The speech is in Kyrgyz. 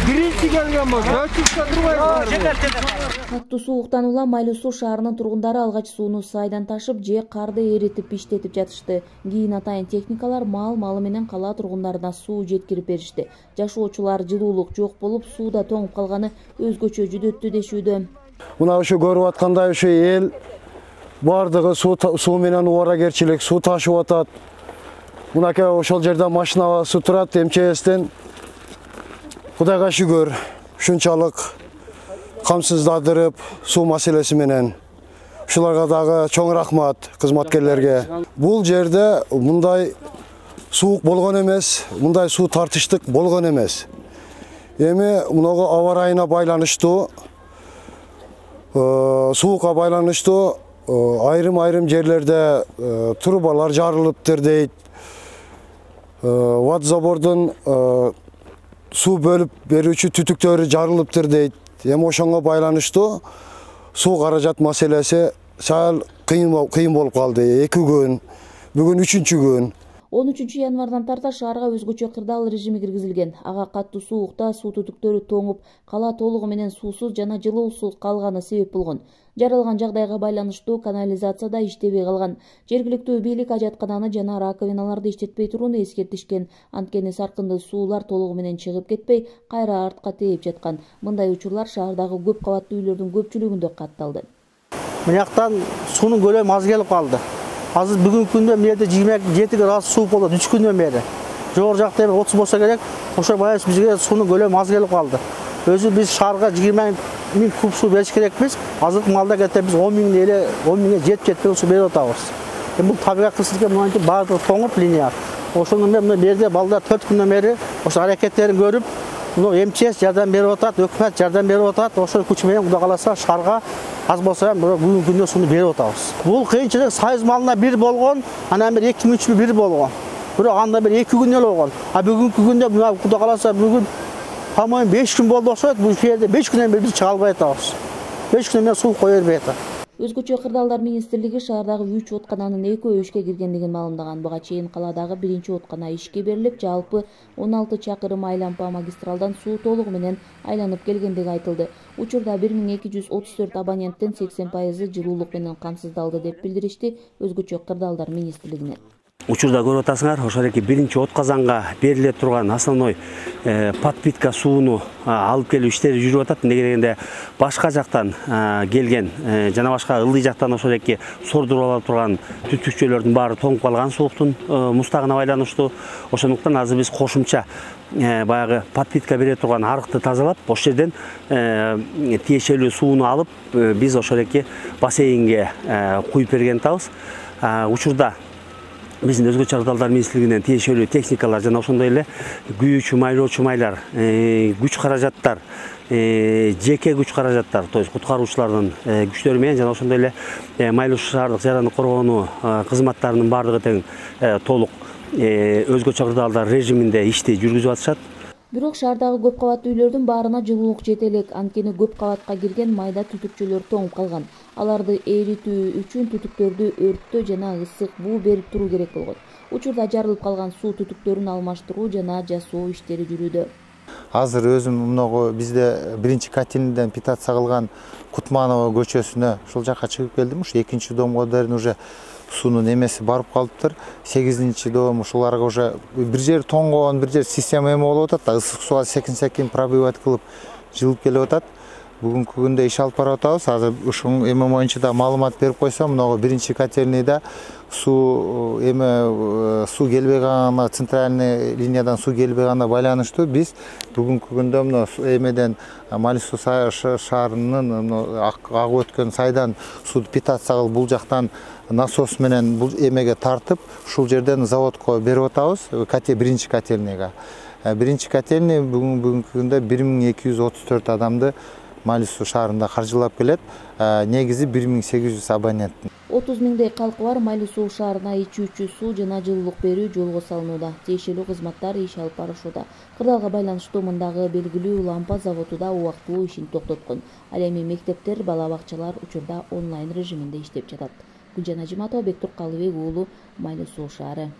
Birinci kelgen bu. 400'te durmayız. Каттуу сууктан улам Майлуу суу шаарынын тургундары алгач сууну сайдан ташып же карды эритип иштетип жатышты. Кийин атайын техникалар малы менен кала тургундарына суу жеткирип беришти. Жашоочулар жылуулук жок болуп, сууда тоңуп калганы өзгөчө жүдөттү дешүүдө. Мына ушу көрүп аткандай ушу эл бардыгы суу менен убаракерчилик, суу ташып атат. Мынакей ошол жерде машинасы турат МЧСтен. Кудайга шүгүр, ушунчалык камсыздандырып суу маселеси менен. Ушуларга дагы чоң рахмат кызматкерлерге. Бул жерде мындай суук болгон эмес, мындай суу тартыштык болгон эмес. Эми мунуга аба ырайына байланыштуу, суукка байланыштуу айрым жерлерде трубалар жарылыптыр дейт. Водозабордун суу бөлүп берүүчү түтүктөрү жарылыптыр дейт. Эми ошонго байланыштуу суу каражат маселеси сал кыйын болуп калды. 2 күн, бүгүн 3-чү күн. 13 январдан тарта шаарга өзгөчө кырдаал режими киргизилген. Ага каттуу суукта суу түтүктөрү тоңуп, кала толугу менен суусуз жана жылуусуз калганы себеп болгон. Жаралган жагдайга байланыштуу канализацияда иштебей калган. Жергиликтүү бийлик ажаткананы жана раковиналарды иштетпей турууну эскертишкен. Анткени саркынды суулар толугу менен чыгып кетпей, кайра артка тээп жаткан. Мындай учурлар шаардагы көп кабаттуу үйлөрдүн көпчүлүгүндө катталды. Мынаяктан суунун көлөмү аз келип калды. Азыр бүгүнкү күндө мынерде 27 градус суу болот 3 күндөн бери. Жогору жакта 30 болсо керек. Ошо баягы бизге суунун көлөмү аз келип калды. Өзү биз шаарга 20 000 куб суу бериш керекпиз. Азыркы маалда кетип биз 10 миңге жетпей суу берип атабыз. Бул табигат кырсыздыкка мынтип баардыгы тоңуп линия. Ошондон мен мына жерде балдар 4 күндөн бери ошо аракеттерин көрүп, МЧС жардам берип атат, өкмөт жардам берип атат. Ошол күч менен Кудай кааласа шаарга аз болсо бүгүнкү күндө сууну берип атабыз. Бул кыйынчылык Союз малына бир болгон, анан бир 2-3 бир болгон. Бирок анда бир 2 күн эле болгон. А бүгүнкү күндө Кудай кааласа бүгүн по-моему 5 күн болду окшойт. Бул жерде 5 күндөн бери биз чыга албай атабыз. 5 күндөн бери суу кое бербей атат. Өзгөчө кырдаалдар министрлиги шаардагы 3 откананын 2-өө ишке киргендигин маалымдаган. Буга чейин каладагы 1-чи откана ишке берилип, жалпы 16 чакырым айлампа магистралдан суу толугу менен айланып келгендиги айтылды. Учурда 1234 абоненттин 80% жылуулук менен камсыздалды деп билдиришти өзгөчө кырдаалдар министрлигинен. Учурда көрүп атасыңар, ошолеки 1-чи отказанга бериле турган основной подпитка сууну алып келүү иштери жүрүп атат. Эмнеге дегенде башка жактан келген жана башка ылдый жактан ошолеки сордуруп ала турган түтүкчөлөрдүн баары тоңуп калган сууктун мустагына байланыштуу. Ошондуктан азыр биз кошумча баягы подпитка бере турган арыкты тазалап, ошол жерден тиешелүү сууну алып, биз ошолеки бассейнге куюп берген атабыз. Учурда биздин өзгөчө кырдаалдар министрлигинен тиешелүү техникалар жана ошондой эле күйүүчү майлоочу майлар, күч каражаттар, жеке күч каражаттар, то есть куткаруучулардын күчтөрү менен жана ошондой эле Майлуу шаардык жараны коргонуу кызматтарынын баардыгы тең толук өзгөчө кырдаалдар режиминде ишти жүргүзүп атышат. Бирок шаардагы көп кабаттуу үйлөрдүн баарына жылуулук жете элек. Анткени көп кабатка кирген майда түтүкчөлөр тоңуп калган. Аларды эритүү үчүн түтүктөрдү өрттөө жана ысык буу берип туруу керек болгон. Учурда жарылып калган суу түтүктөрүн алмаштыруу жана жасоо иштери жүрүүдө. Азыр өзүм мынагу бизде 1-чи котельныйдан питация кылган Кутманова көчөсүнө ушул жакка чыгып келдим. Ушу 2-чи домго дайын уже суунун эмеси барып калыптыр. 8-чи дом ушуларга уже бир жер тоңгон, бир жер система эме болуп атат. Ысык сууга секин пробивать кылып жылып келип атат. Бүгүнкү күндө иш алып барып атабыз. Азыр ушун эме боюнча да маалымат берип койсом, мынагу 1-чи котельныйда суу келбей калгана, центральный линиядан суу келбей калгана байланыштуу биз бүгүнкү күндө мына эмеден Майлуу шаарынын агып өткөн сайдан сууну питация кылып бул жактан насос менен бул эмеге тартып, ушул жерден заводко берип атабыз, 1-чи котельныйга. 1-чи котельный бүгүнкү күндө 1234 адамды Майлуу шаарында каржылап келет. Негизи 1800 абонент. 30 миңдей калкы бар Майлуу шаарына ичүүчү суу жана жылуулук берүү жолго салынууда. Тиешелүү кызматтар иш алып барышууда. Кырдаалга байланыштуу мындагы белгилүү лампа заводуда убактылуу ишин токтоткон. Ал эми мектептер, бала бакчалар учурда онлайн режиминде иштеп жатат. Гүлжан Ажиматова, Бектур Калыбек уулу, Майлуу шаары.